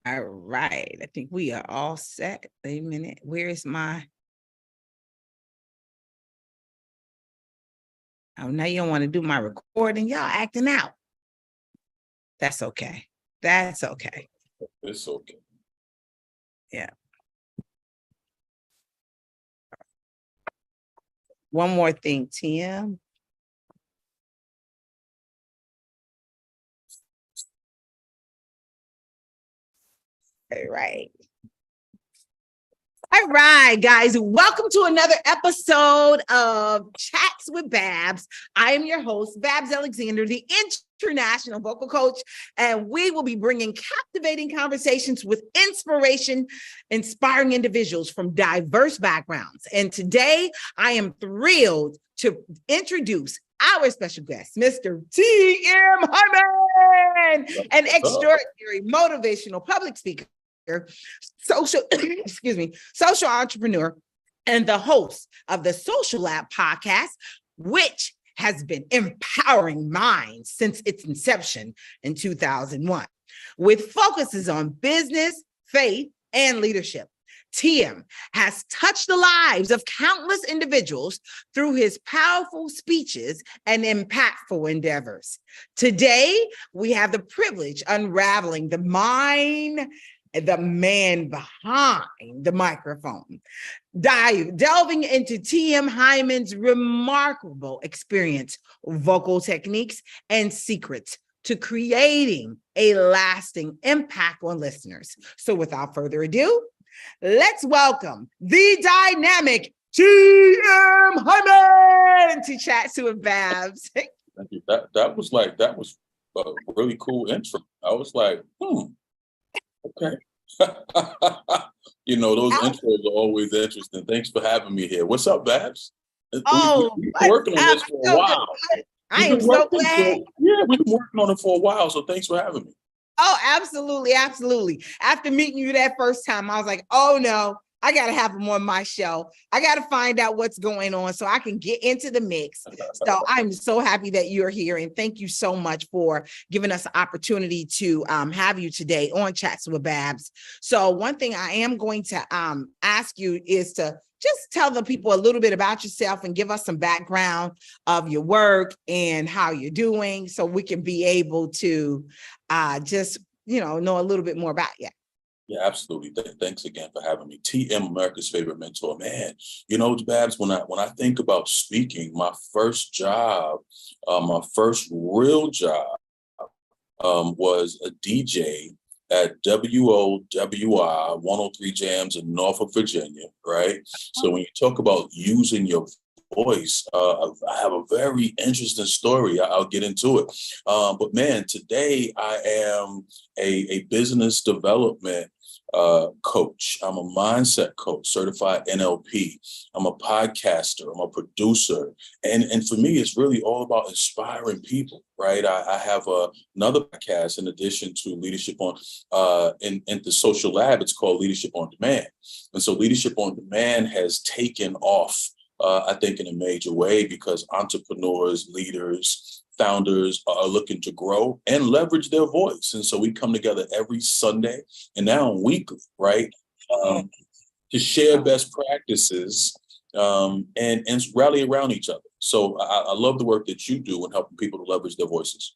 All right. I think we are all set. Wait a minute. Where is my? Oh, now you don't want to do my recording. Y'all acting out. That's okay. That's okay. It's okay. Yeah. One more thing, TM. All right. All right, guys, welcome to another episode of Chats with Babs. I am your host, Babs Alexander, the international vocal coach, and we will be bringing captivating conversations with inspiring individuals from diverse backgrounds. And today, I am thrilled to introduce our special guest, Mr. TM Hyman, an extraordinary motivational public speaker, social entrepreneur, and the host of the Social Lab podcast, which has been empowering minds since its inception in 2001, with focuses on business, faith, and leadership. TM has touched the lives of countless individuals through his powerful speeches and impactful endeavors. Today, we have the privilege unraveling the man behind the microphone, delving into TM Hyman's remarkable experience, vocal techniques, and secrets to creating a lasting impact on listeners. So without further ado, let's welcome the dynamic TM Hyman to Chats with Babs. Thank you. That was a really cool intro. I was like, okay. Those intros are always interesting. Thanks for having me here. What's up, Babs? We've been working on this for a while. I am so glad. We've been working on it for a while, so thanks for having me. Oh, absolutely, absolutely. After meeting you that first time, I was like, oh no, I got to have him on my show. I got to find out what's going on so I can get into the mix. So I'm so happy that you're here. And thank you so much for giving us the opportunity to have you today on Chats with Babs. So one thing I am going to ask you is to just tell the people a little bit about yourself and give us some background of your work and how you're doing so we can be able to just, know a little bit more about you. Yeah, absolutely. Thanks again for having me. TM, America's favorite mentor. Man, Babs, when I think about speaking, my first job, my first real job was a DJ at WOWI 103 Jams in Norfolk, Virginia, right? So when you talk about using your voice, I have a very interesting story. I'll get into it. But man, today I am a business development coach. I'm a mindset coach, certified NLP. I'm a podcaster. I'm a producer. And for me, it's really all about inspiring people, right? I have another podcast in addition to Leadership on, in the Social Lab. It's called Leadership on Demand. And so Leadership on Demand has taken off, I think, in a major way because entrepreneurs, leaders, founders are looking to grow and leverage their voice. And so we come together every Sunday and now weekly, right? To share best practices and rally around each other. So I love the work that you do in helping people to leverage their voices.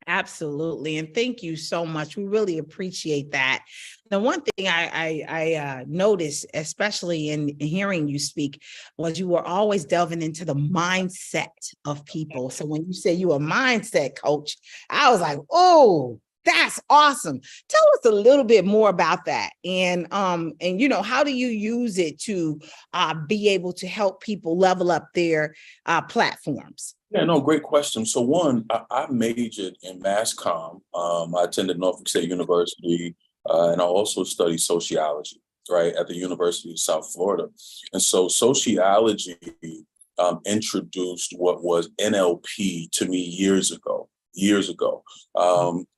Absolutely. And thank you so much. We really appreciate that. The one thing I noticed, especially in hearing you speak, was you were always delving into the mindset of people. So when you say you a mindset coach, I was like, oh, that's awesome. Tell us a little bit more about that. And how do you use it to be able to help people level up their platforms? Yeah, no, great question. So one, I majored in mass comm. I attended Norfolk State University, and I also studied sociology, right, at the University of South Florida. And so sociology introduced what was NLP to me years ago.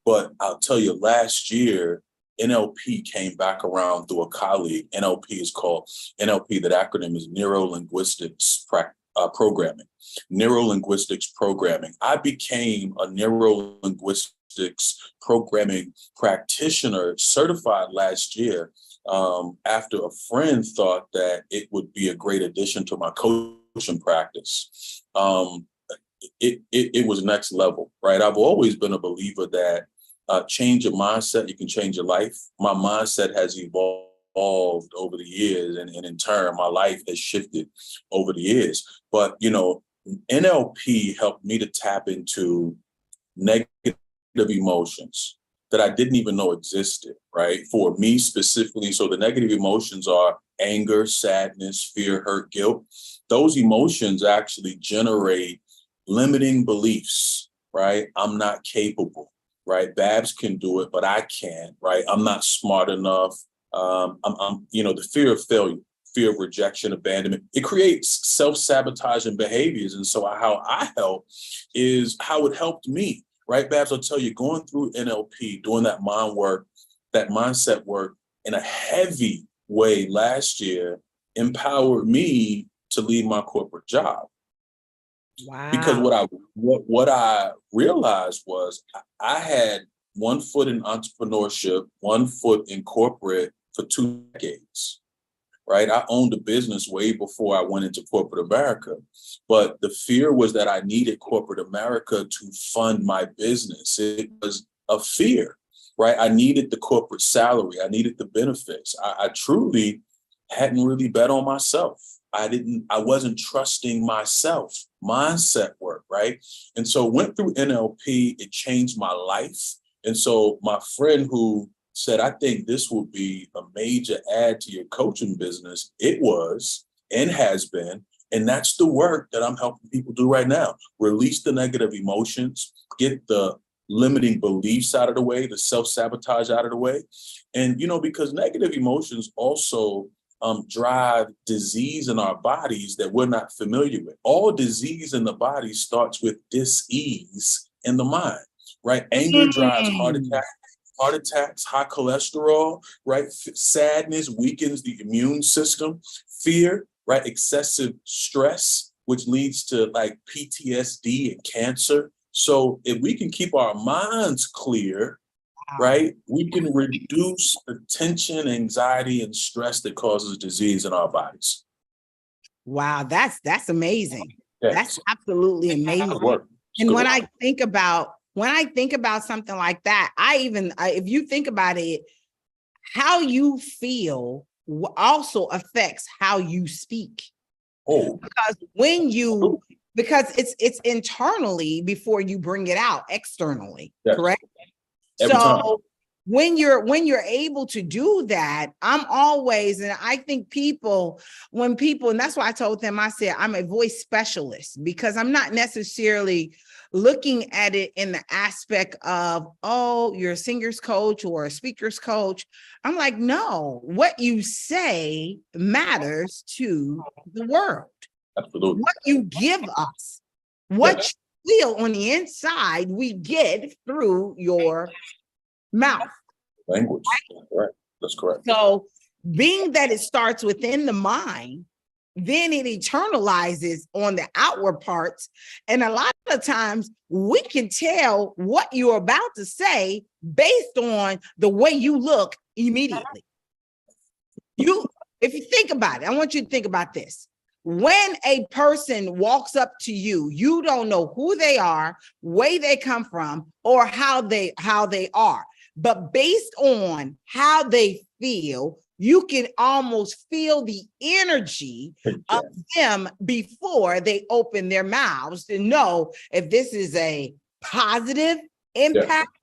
But I'll tell you, last year, NLP came back around through a colleague. NLP is called NLP. That acronym is Neuro-Linguistics Programming. Neuro-Linguistics Programming. I became a neuro-linguistic programming practitioner certified last year after a friend thought that it would be a great addition to my coaching practice. It was next level, right? I've always been a believer that change your mindset, you can change your life. My mindset has evolved over the years, and in turn, my life has shifted over the years. But, NLP helped me to tap into negative emotions that I didn't even know existed, right? For me specifically. So the negative emotions are anger, sadness, fear, hurt, guilt. Those emotions actually generate limiting beliefs, right? I'm not capable, right? Babs can do it, but I can't, right? I'm not smart enough. I'm the fear of failure, fear of rejection, abandonment. It creates self-sabotaging behaviors. And so how I help is how it helped me, right? Babs, I'll tell you, going through NLP, doing that mind work, that mindset work in a heavy way last year empowered me to leave my corporate job. Wow. Because what I realized was I had one foot in entrepreneurship, one foot in corporate for 2 decades, right? I owned a business way before I went into corporate America. But the fear was that I needed corporate America to fund my business. It was a fear, right? I needed the corporate salary. I needed the benefits. I truly hadn't really bet on myself. I wasn't trusting myself. Mindset work, right? And so went through NLP, it changed my life. And so my friend who said, I think this will be a major add to your coaching business, it was and has been. And that's the work that I'm helping people do right now. Release the negative emotions, get the limiting beliefs out of the way, the self-sabotage out of the way. And, because negative emotions also drive disease in our bodies that we're not familiar with. All disease in the body starts with dis-ease in the mind, right? Anger drives heart attacks, high cholesterol, right? Sadness weakens the immune system. Fear, right? Excessive stress, which leads to like PTSD and cancer. So if we can keep our minds clear, right, we can reduce the tension, anxiety, and stress that causes disease in our bodies. Wow, that's amazing. Yes. That's absolutely amazing. And when I think about something like that, if you think about it, how you feel also affects how you speak. Oh, because it's internally before you bring it out externally, yes. Correct? Every time. when you're able to do that, and I think and that's why I told them, I said, I'm a voice specialist, because I'm not necessarily looking at it in the aspect of, oh, you're a singer's coach or a speaker's coach. I'm like, no, what you say matters to the world. Absolutely. What you give us, what you feel on the inside, we get through your mouth. Language. Right. That's correct. So being that it starts within the mind, then it eternalizes on the outward parts. And a lot of times we can tell what you're about to say based on the way you look immediately. If you think about it, I want you to think about this. When a person walks up to you, you don't know who they are, where they come from, or how they are. But based on how they feel, you can almost feel the energy of them before they open their mouths to know if this is a positive impact.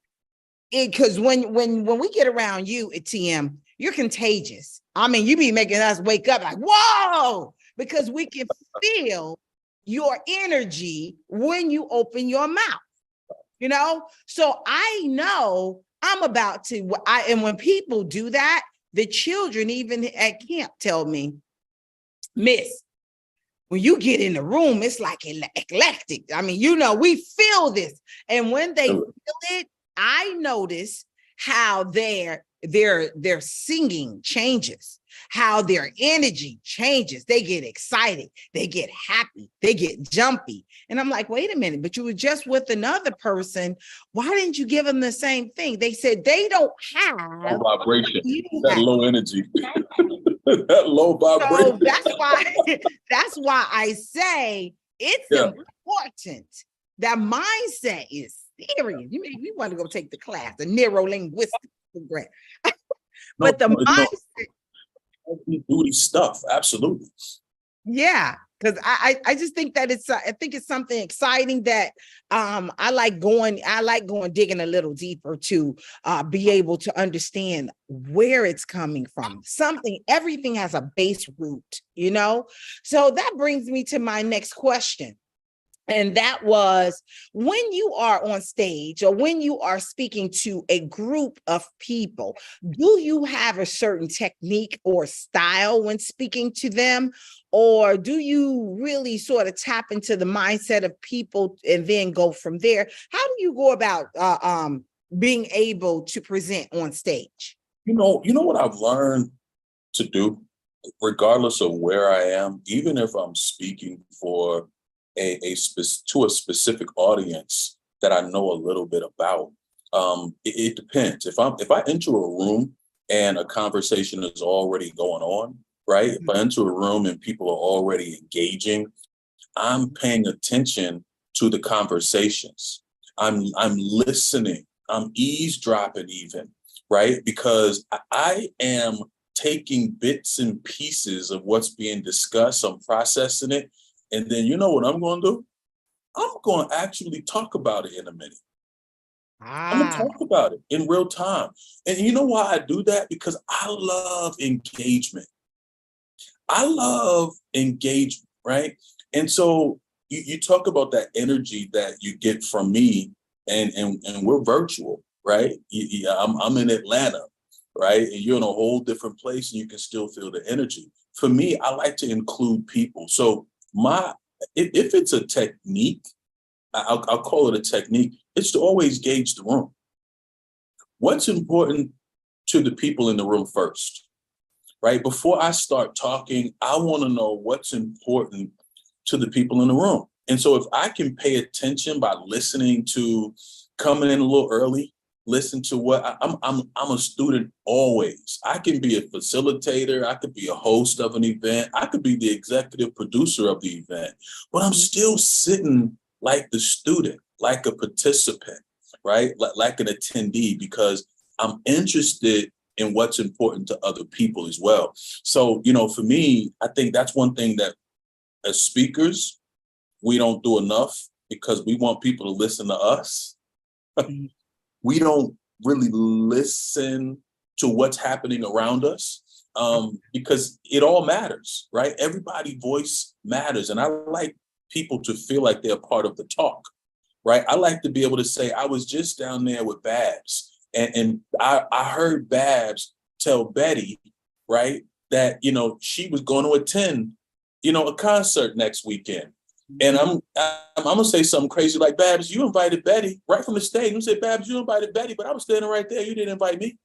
Because when we get around you at TM, you're contagious. I mean, you be making us wake up like, whoa, because we can feel your energy when you open your mouth, So I know I'm about to, and when people do that, the children even at camp tell me, Miss, when you get in the room, it's like eclectic. I mean, we feel this. And when they feel it, I notice how their singing changes. how their energy changes. They get excited, they get happy, they get jumpy. And I'm like, wait a minute, but you were just with another person. Why didn't you give them the same thing? They said they don't have vibration, that low energy, that low vibration. So that's why I say it's important. That mindset is serious. You want to go take the class, the neuro-linguistic program. But the mindset. Duty stuff, absolutely. Yeah, because I just think that I think it's something exciting that I like going digging a little deeper to be able to understand where it's coming from. Everything has a base root, So that brings me to my next question. And that was, when you are on stage or when you are speaking to a group of people, do you have a certain technique or style when speaking to them? Or do you really sort of tap into the mindset of people and then go from there? How do you go about being able to present on stage? You know what I've learned to do, regardless of where I am, even if I'm speaking for to a specific audience that I know a little bit about. It depends. If I enter a room and a conversation is already going on, right? If I enter a room and people are already engaging, I'm paying attention to the conversations. I'm listening. I'm eavesdropping even, right? Because I am taking bits and pieces of what's being discussed. I'm processing it. And then you know what I'm going to do? I'm going to actually talk about it in a minute. I'm going to talk about it in real time. And you know why I do that? Because I love engagement. Right? And so you talk about that energy that you get from me, and we're virtual, right? I'm in Atlanta, right? And you're in a whole different place and you can still feel the energy. For me, I like to include people. So if it's a technique, I'll call it a technique, it's to always gauge the room. What's important to the people in the room first, right? Before I start talking, I want to know what's important to the people in the room. And so if I can pay attention by listening to, coming in a little early, listen to what I'm a student always. I can be a facilitator. I could be a host of an event. I could be the executive producer of the event, but I'm still sitting like the student, like a participant, right? Like an attendee, because I'm interested in what's important to other people as well. So, for me, I think that's one thing that as speakers, we don't do enough, because we want people to listen to us. We don't really listen to what's happening around us, because it all matters, right? Everybody's voice matters. And I like people to feel like they're part of the talk, right? I like to be able to say, I was just down there with Babs, and I heard Babs tell Betty, right, that, she was going to attend, a concert next weekend. And I'm gonna say something crazy like, Babs, you invited Betty right from the stage. You said, Babs, you invited Betty, but I was standing right there. You didn't invite me.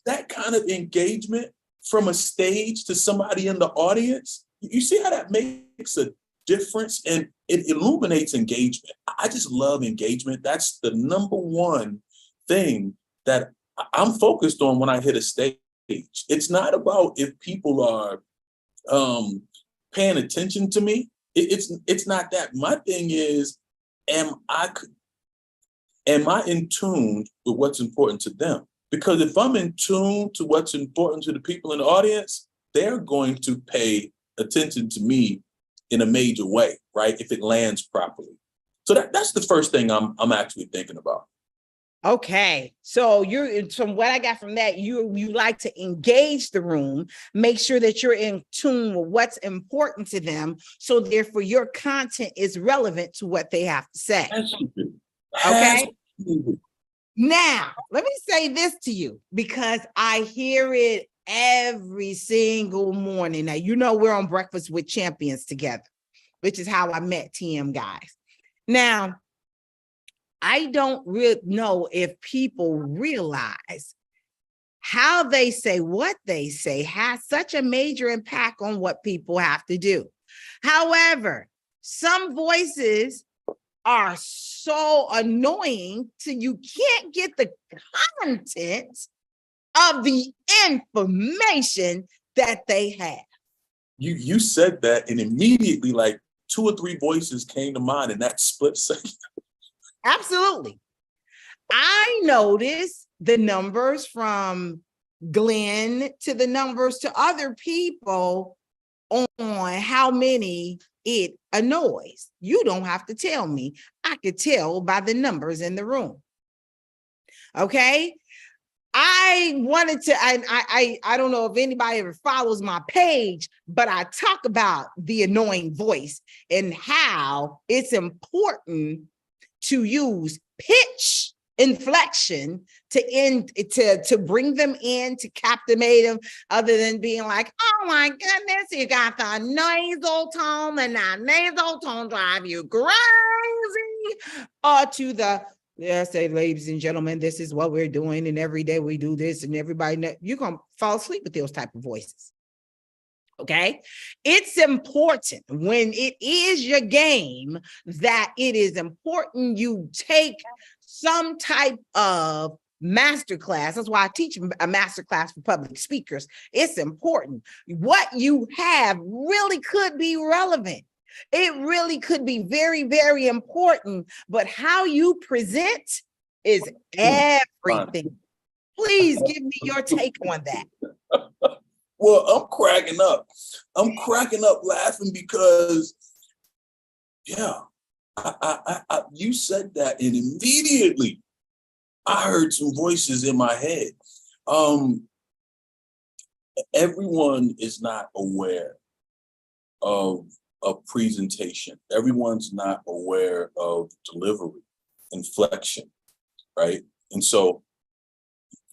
That kind of engagement from a stage to somebody in the audience, you see how that makes a difference, and it illuminates engagement. I just love engagement. That's the number one thing that I'm focused on when I hit a stage. It's not about if people are paying attention to me. It's not that. My thing is, am I in tune with what's important to them? Because if I'm in tune to what's important to the people in the audience, they're going to pay attention to me in a major way, right? If it lands properly. So that's the first thing I'm actually thinking about. Okay, so from what I got from that, you like to engage the room, make sure that you're in tune with what's important to them, so therefore your content is relevant to what they have to say. Okay. Now, let me say this to you, because I hear it every single morning. Now, we're on Breakfast with Champions together, which is how I met TM guys. Now, I don't really know if people realize how they say what they say has such a major impact on what people have to do. However, some voices are so annoying till you can't get the content of the information that they have. You said that, and immediately like 2 or 3 voices came to mind in that split second. Absolutely. I noticed the numbers from Glenn to the numbers to other people on how many it annoys. You don't have to tell me. I could tell by the numbers in the room. Okay. I wanted to, I don't know if anybody ever follows my page, but I talk about the annoying voice and how it's important to use pitch inflection to bring them in, to captivate them, other than being like, oh my goodness, you got the nasal tone, and that nasal tone drive you crazy, or to the, yeah, say, ladies and gentlemen, this is what we're doing, and every day we do this, and everybody, you're gonna fall asleep with those type of voices. Okay, it's important when it is your game that it is important you take some type of masterclass. That's why I teach a masterclass for public speakers. It's important. What you have really could be relevant. It really could be very, very important, but how you present is everything. Please give me your take on that. Well, I'm cracking up. I'm cracking up laughing because, yeah, you said that, and immediately I heard some voices in my head. Everyone is not aware of presentation. Everyone's not aware of delivery, inflection, right? And so,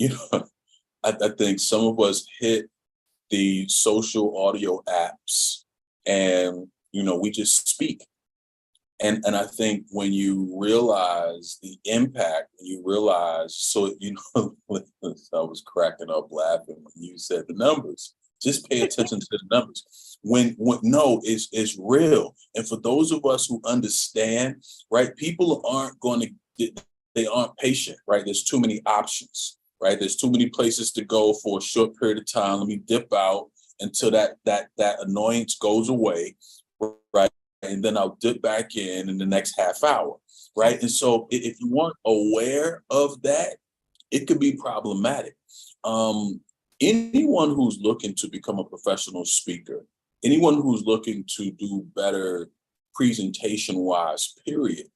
I think some of us hit the social audio apps and, we just speak. And I think when you realize the impact, you realize, so, I was cracking up laughing when you said the numbers. Just pay attention to the numbers. When no, it's real. And for those of us who understand, right, people they aren't patient, right? There's too many options, right? There's too many places to go for a short period of time. Let me dip out until that annoyance goes away, right? And then I'll dip back in the next half hour, right? And so if you weren't aware of that, it could be problematic. Anyone who's looking to become a professional speaker, anyone who's looking to do better presentation-wise, period,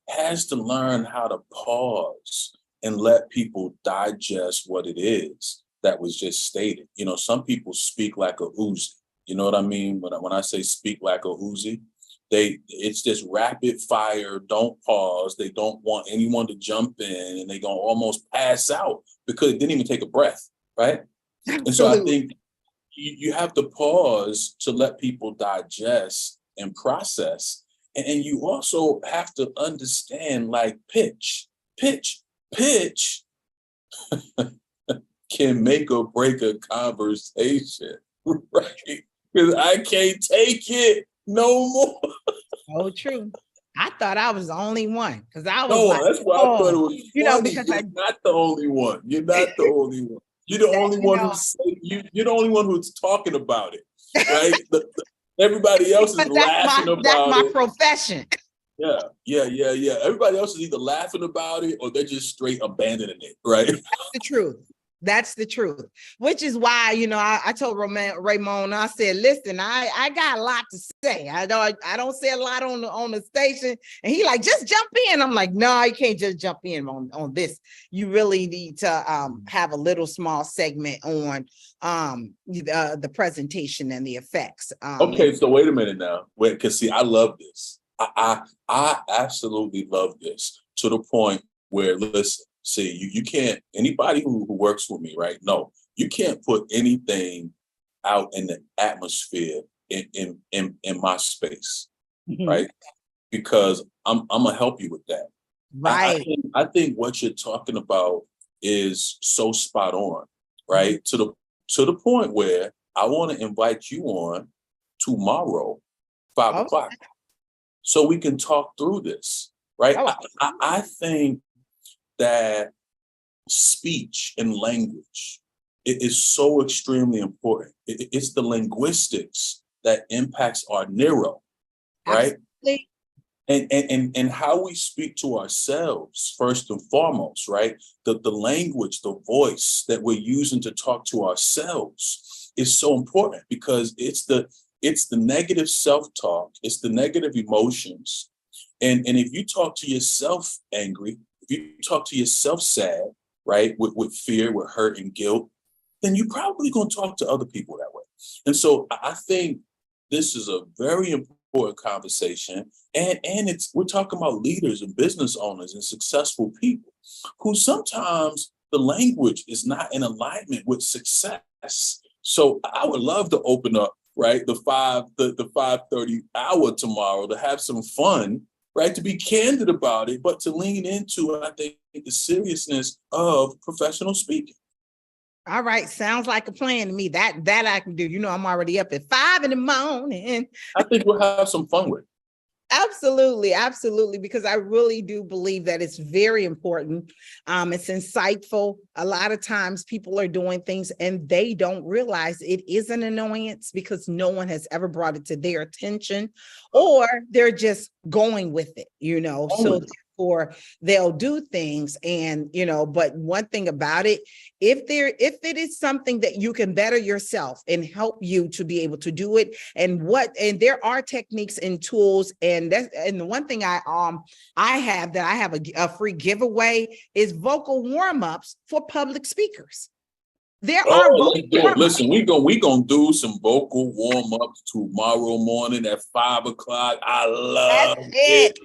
has to learn how to pause and let people digest what it is that was just stated. Some people speak like a Uzi. You know what I mean? When I say speak like a Uzi, it's just rapid fire, don't pause. They don't want anyone to jump in, and they're gonna almost pass out because it didn't even take a breath, right? Absolutely. And so I think you have to pause to let people digest and process. And you also have to understand, like, pitch can make or break a conversation, right? Because I can't take it no more. Oh, true. I thought I was the only one, because I was No, that's why I thought it was funny. because You're not the only one. You're not the only one. You're the only one you're the only one who's talking about it, right? Everybody else is laughing about it. That's my profession. Yeah. Everybody else is either laughing about it or they're just straight abandoning it, right? That's the truth. That's the truth, which is why, I told Raymond, I said, listen, I got a lot to say. I don't say a lot on the station. And he like, just jump in. I'm like, no, you can't just jump in on this. You really need to have a little small segment on the presentation and the effects. Okay, so wait a minute now. Because see, I love this. I absolutely love this, to the point where, listen, see, you can't, anybody who works with me, right? No, you can't put anything out in the atmosphere in my space, right? Because I'm gonna help you with that. Right. I think what you're talking about is so spot on. right? To the point where I want to invite you on tomorrow, 5 o'clock, so we can talk through this, right? I think that speech and language is so extremely important. It's the linguistics that impacts our neuro, right? Absolutely. And how we speak to ourselves first and foremost, right? The language, the voice that we're using to talk to ourselves is so important, because it's the negative self-talk, it's the negative emotions. And if you talk to yourself angry, if you talk to yourself sad, right, with fear, with hurt and guilt, then you're probably going to talk to other people that way. And so I think this is a very important conversation. And we're talking about leaders and business owners and successful people who sometimes the language is not in alignment with success. So I would love to open up, right, the 5:30 hour tomorrow to have some fun, right, to be candid about it, but to lean into, I think, the seriousness of professional speaking. All right. Sounds like a plan to me. That I can do. You know, I'm already up at 5 a.m. I think we'll have some fun with it. Absolutely, absolutely, because I really do believe that it's very important. It's insightful. A lot of times people are doing things and they don't realize it is an annoyance because no one has ever brought it to their attention, or they're just going with it, you know. So therefore they'll do things, and you know, but one thing about it, if it is something that you can better yourself and help you to be able to do it, and there are techniques and tools, and the one thing I have a free giveaway is vocal warm-ups for public speakers. There are listen, we gonna do some vocal warm-ups tomorrow morning at 5 o'clock. I love it.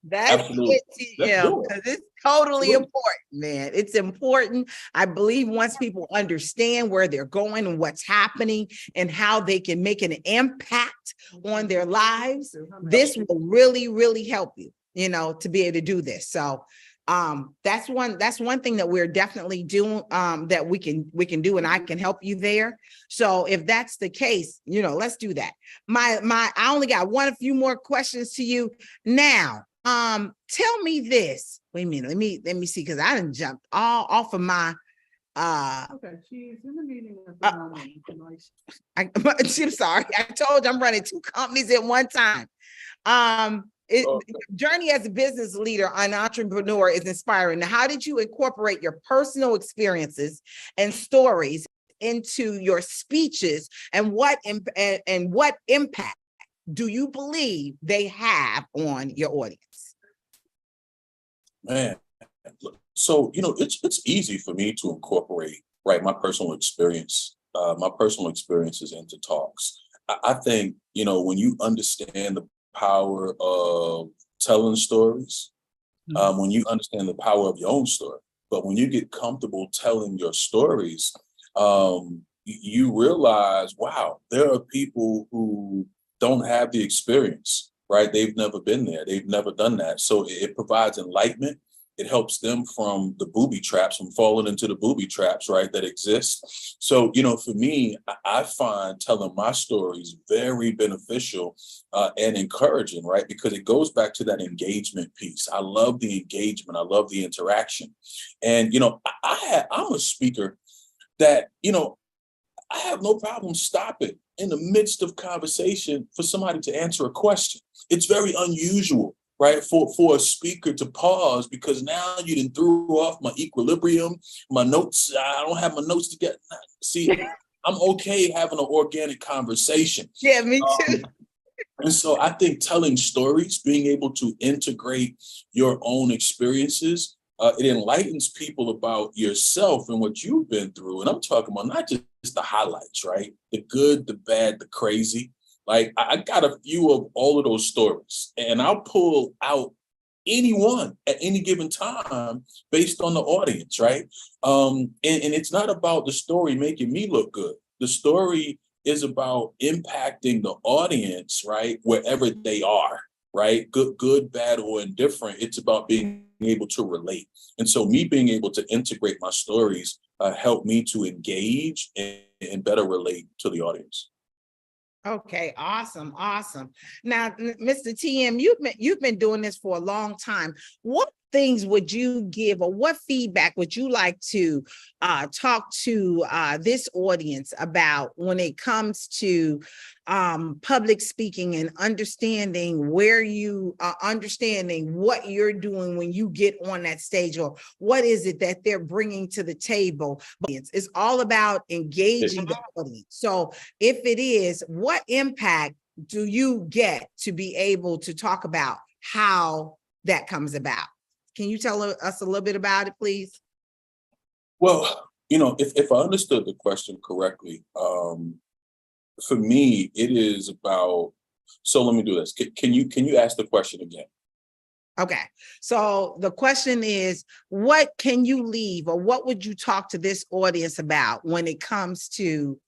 That's Absolutely. it, TM, because it's totally important, man. It's important. I believe once people understand where they're going and what's happening and how they can make an impact on their lives, this will really, really help you, you know, to be able to do this. So that's one thing that we're definitely doing, that we can do, and I can help you there. So if that's the case, you know, let's do that. I only got a few more questions to you now. Tell me this. Wait a minute. Let me see, because I didn't jump all off of my okay, she's in the meeting at the moment. I'm sorry. I told you I'm running 2 companies at one time. Journey as a business leader, an entrepreneur is inspiring. Now, how did you incorporate your personal experiences and stories into your speeches, and what impact do you believe they have on your audience? Man, so, you know, it's easy for me to incorporate, right, my personal experiences into talks. I think, you know, when you understand the power of telling stories, when you understand the power of your own story, but when you get comfortable telling your stories, you realize, wow, there are people who don't have the experience, right? They've never been there. They've never done that. So it provides enlightenment. It helps them from falling into the booby traps, right, that exist. So, you know, for me, I find telling my stories very beneficial and encouraging, right, because it goes back to that engagement piece. I love the engagement. I love the interaction. And, you know, I'm a speaker that, you know, I have no problem stopping in the midst of conversation for somebody to answer a question. It's very unusual, right, for a speaker to pause, because now you done threw off my equilibrium, my notes. I don't have my notes together. See, I'm okay having an organic conversation. Yeah, me too. And so I think telling stories, being able to integrate your own experiences, it enlightens people about yourself and what you've been through. And I'm talking about not just the highlights, right? The good, the bad, the crazy. Like, I got a few of all of those stories, and I'll pull out any one at any given time based on the audience, right? And it's not about the story making me look good. The story is about impacting the audience, right, wherever they are, right? Good, bad, or indifferent. It's about being able to relate. And so me being able to integrate my stories help me to engage and better relate to the audience. Okay, awesome, awesome. Now, Mr. TM, you've been doing this for a long time. What things would you give, or what feedback would you like to talk to this audience about when it comes to public speaking and understanding where you are, understanding what you're doing when you get on that stage, or what is it that they're bringing to the table? It's all about engaging the audience. So if it is, what impact do you get to be able to talk about how that comes about? Can you tell us a little bit about it, please? Well, if I understood the question correctly, for me, it is about, so let me do this. Can you ask the question again? Okay, so the question is, what can you leave, or what would you talk to this audience about when it comes to,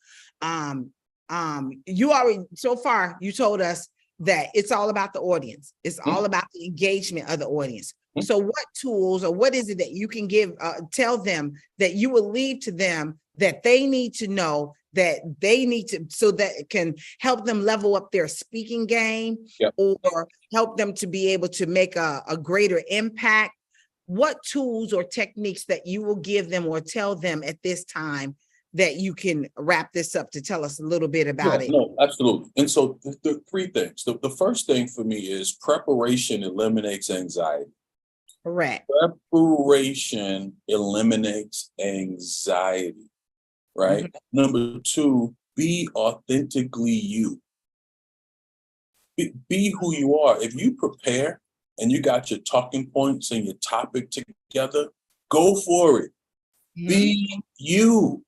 you already, so far, you told us that it's all about the audience. It's all about the engagement of the audience. So what tools, or what is it that you can give, tell them that you will leave to them that they need to know, that they need to, so that it can help them level up their speaking game, or help them to be able to make a greater impact? What tools or techniques that you will give them or tell them at this time that you can wrap this up to tell us a little bit about it? No, absolutely. And so the three things. The first thing for me is preparation eliminates anxiety. Correct. Preparation eliminates anxiety, right? Number two, be authentically you. Be who you are. If you prepare and you got your talking points and your topic together, go for it. Be you,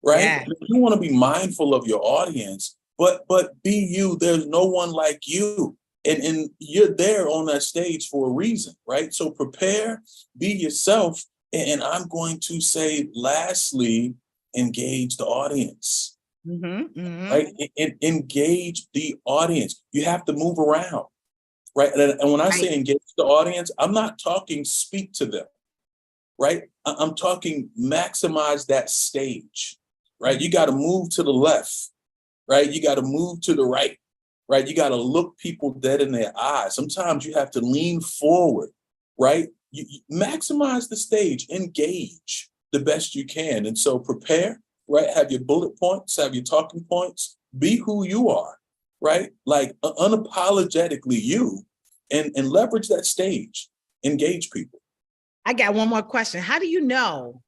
right? Yeah. You want to be mindful of your audience, but be you. There's no one like you. And you're there on that stage for a reason, right? So prepare, be yourself. And I'm going to say, lastly, engage the audience, right? Engage the audience. You have to move around, right? And when I say engage the audience, I'm not talking speak to them, right? I'm talking maximize that stage, right? You got to move to the left, right? You got to move to the right. Right? You got to look people dead in their eyes. Sometimes you have to lean forward, right? You maximize the stage, engage the best you can. And so prepare, right? Have your bullet points, have your talking points, be who you are, right? Like unapologetically you, and leverage that stage, engage people. I got one more question. How do you know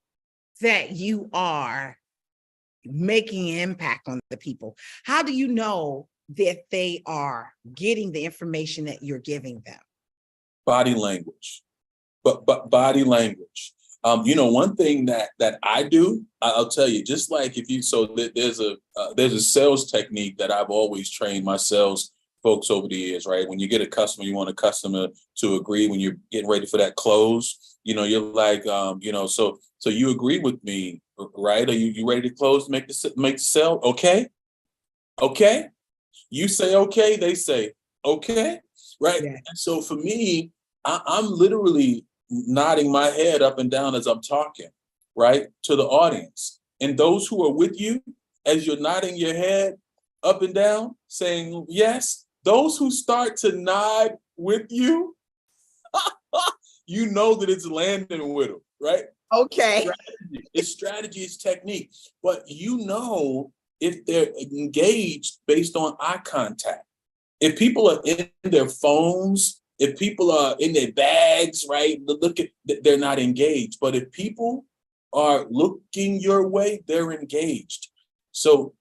that you are making an impact on the people? How do you know that they are getting the information that you're giving them? Body language, but body language. One thing that I do, I'll tell you, just like if you, so there's a sales technique that I've always trained my sales folks over the years, right? When you get a customer, you want a customer to agree when you're getting ready for that close, you're like, so you agree with me, right? Are you ready to close, make the sale? Okay. You say, okay, they say, okay, right? Yeah. And so for me, I'm literally nodding my head up and down as I'm talking, right, to the audience. And those who are with you, as you're nodding your head up and down, saying yes, those who start to nod with you, you know that it's landing with them, right? Okay. It's strategy, it's technique. But if they're engaged based on eye contact. If people are in their phones, if people are in their bags, right, they're not engaged. But if people are looking your way, they're engaged. So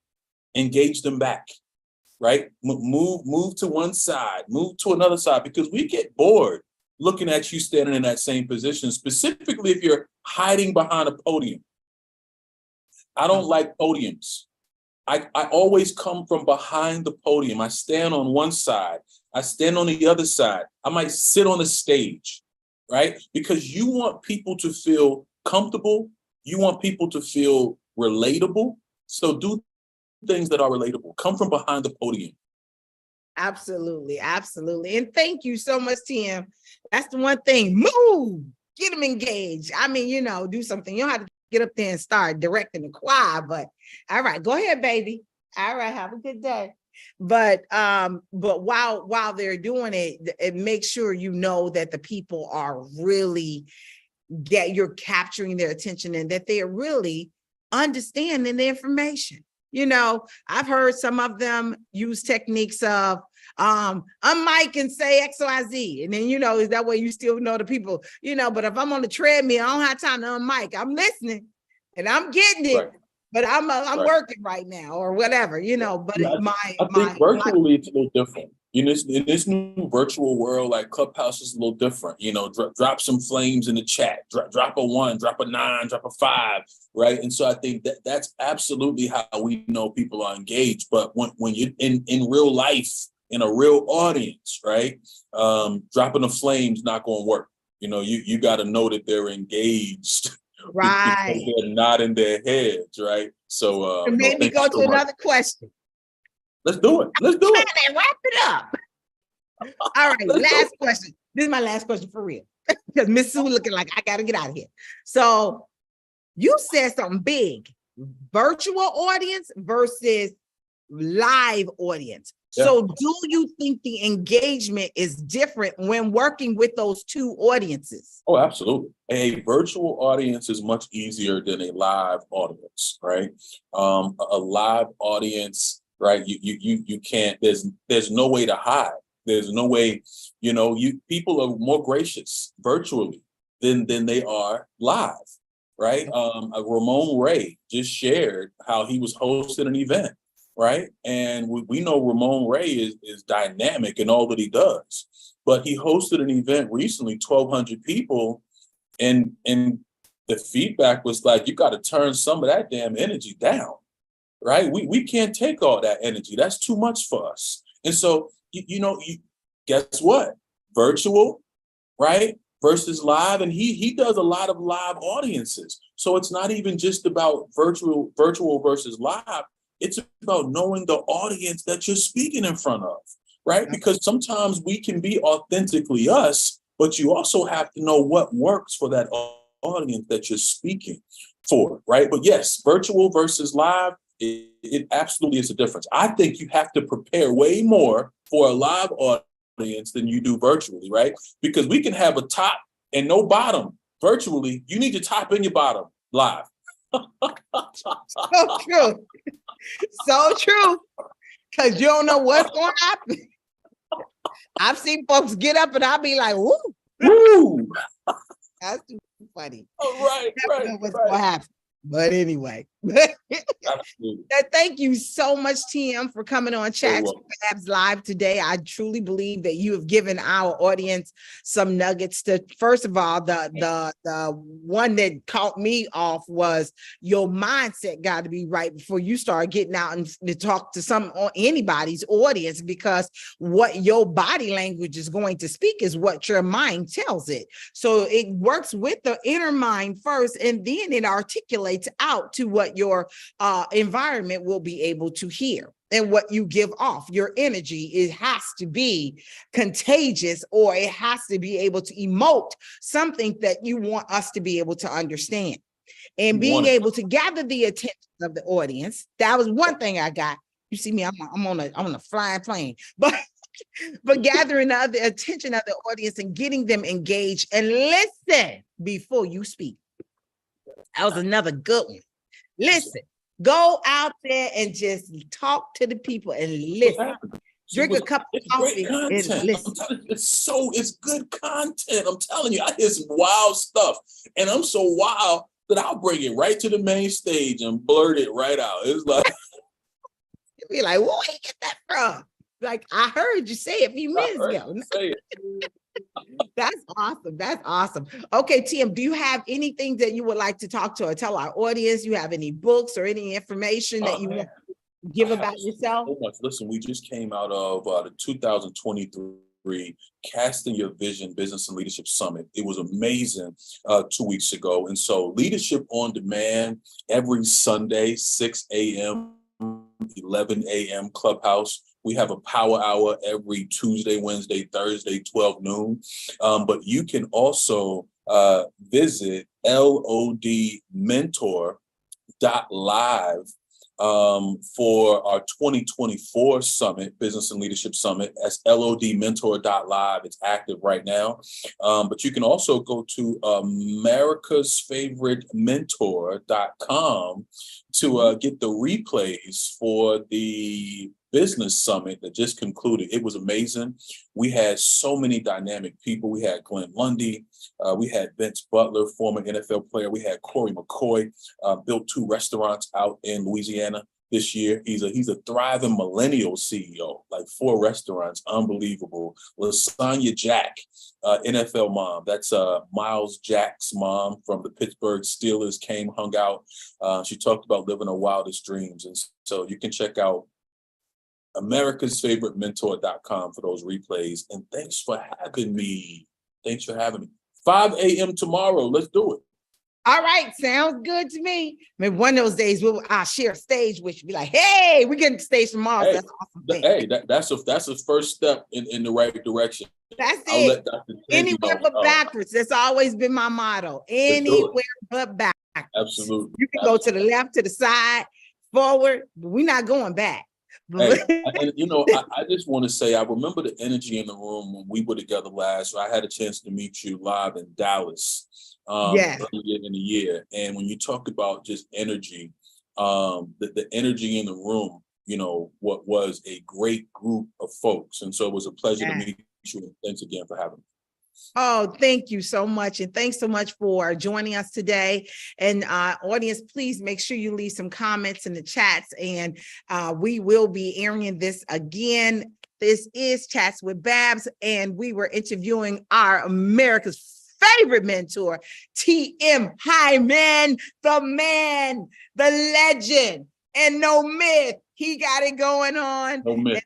engage them back, right? Move to one side, move to another side, because we get bored looking at you standing in that same position, specifically if you're hiding behind a podium. I don't like podiums. I always come from behind the podium. I stand on one side. I stand on the other side. I might sit on the stage, right? Because you want people to feel comfortable. You want people to feel relatable. So do things that are relatable. Come from behind the podium. Absolutely. Absolutely. And thank you so much, TM. That's the one thing. Move. Get them engaged. I mean, do something. You don't have to get up there and start directing the choir, but all right, go ahead, baby. All right, have a good day. But while they're doing it makes sure you know that the people are really you're capturing their attention and that they are really understanding the information. You know, I've heard some of them use techniques of unmic and say XYZ. And then, you know, is that way you still know the people, you know, but if I'm on the treadmill, I don't have time to unmic. I'm listening and I'm getting it, right. But I'm right. Working right now or whatever, you know, but yeah, I think virtually it's a little different. You know, in this new virtual world, like Clubhouse is a little different. You know, drop some flames in the chat, drop a 1, drop a 9, drop a 5, right? And so I think that's absolutely how we know people are engaged. But when you're in real life, in a real audience, right, dropping the flames not going to work. You know, you got to know that they're engaged. Right. They're nodding their heads, right? So maybe go to another question. Let's do it. Let's do it. Wrap it up. All right, last question. This is my last question for real. Because Miss Sue looking like I gotta get out of here. So you said something big. Virtual audience versus live audience. Yeah. So do you think the engagement is different when working with those two audiences? Oh, absolutely. A virtual audience is much easier than a live audience, right? A live audience, right? You can't, there's no way to hide. There's no way, you know, people are more gracious virtually than they are live, right? Ramon Ray just shared how he was hosting an event. Right. And we know Ramon Ray is dynamic in all that he does. But he hosted an event recently, 1,200 people. And the feedback was like, you got to turn some of that damn energy down. Right. We can't take all that energy. That's too much for us. And so, guess what? Virtual. Right. Versus live. And he does a lot of live audiences. So it's not even just about virtual versus live. It's about knowing the audience that you're speaking in front of, right? Because sometimes we can be authentically us, but you also have to know what works for that audience that you're speaking for, right? But yes, virtual versus live, it absolutely is a difference. I think you have to prepare way more for a live audience than you do virtually, right? Because we can have a top and no bottom virtually. You need your top and your bottom live. So true. So true. Because you don't know what's going to happen. I've seen folks get up and I'll be like, woo. Woo. That's too funny. Oh, right. What's going to happen. But anyway, thank you so much, TM, for coming on Chat Babs Live today. I truly believe that you have given our audience some nuggets. To first of all, the one that caught me off was your mindset got to be right before you start getting out and to talk to anybody's audience, because what your body language is going to speak is what your mind tells it. So it works with the inner mind first, and then it articulates out to what your environment will be able to hear. And what you give off, your energy, it has to be contagious, or it has to be able to emote something that you want us to be able to understand. And being able to gather the attention of the audience, that was one thing I got. You see me, I'm on a flying plane, but gathering the attention of the audience and getting them engaged and listen before you speak. That was another good one. Listen, go out there and just talk to the people and listen. Drink a cup of coffee and listen. It's good content. I'm telling you, I hear some wild stuff, and I'm so wild that I'll bring it right to the main stage and blurt it right out. It's like, you'll be like, where you get that from? Like, I heard you say it a few minutes ago. That's awesome. That's awesome. Okay, TM, do you have anything that you would like to talk to or tell our audience? You have any books or any information that you want to give about yourself? So much. Listen, we just came out of the 2023 Casting Your Vision Business and Leadership Summit. It was amazing 2 weeks ago. And so Leadership on Demand every Sunday, 6 a.m., 11 a.m. Clubhouse. We have a power hour every Tuesday, Wednesday, Thursday, 12 noon. But you can also visit lodmentor.live for our 2024 summit, Business and Leadership Summit. That's lodmentor.live. It's active right now. But you can also go to americasfavoritementor.com to get the replays for the business summit that just concluded. It was amazing. We had so many dynamic people. We had Glenn Lundy. We had Vince Butler, former NFL player. We had Corey McCoy, built 2 restaurants out in Louisiana this year. He's a thriving millennial CEO, like 4 restaurants, unbelievable. Lasagna Jack, NFL mom. That's Miles Jack's mom from the Pittsburgh Steelers, came, hung out. She talked about living her wildest dreams. And so you can check out americasfavoritementor.com for those replays. And thanks for having me. 5 a.m. tomorrow. Let's do it. All right, sounds good to me. Maybe one of those days I'll share a stage with you. Be like, hey, we're getting to stage tomorrow. Hey, that's awesome. Thing. That's a first step in the right direction. That's I'll it. let Dr. Anywhere but backwards. That's always been my motto. Anywhere but backwards. Absolutely. You can go to the left, to the side, forward, but we're not going back. Hey, and I just want to say, I remember the energy in the room when we were together last. I had a chance to meet you live in Dallas earlier in the year. And when you talk about just energy, the energy in the room, what was a great group of folks. And so it was a pleasure to meet you. And thanks again for having me. Oh, thank you so much. And thanks so much for joining us today. And audience, please make sure you leave some comments in the chats, and we will be airing this again. This is Chats with Babs, and we were interviewing our America's favorite mentor, TM Hyman, the man, the legend, and no myth. He got it going on. No myth.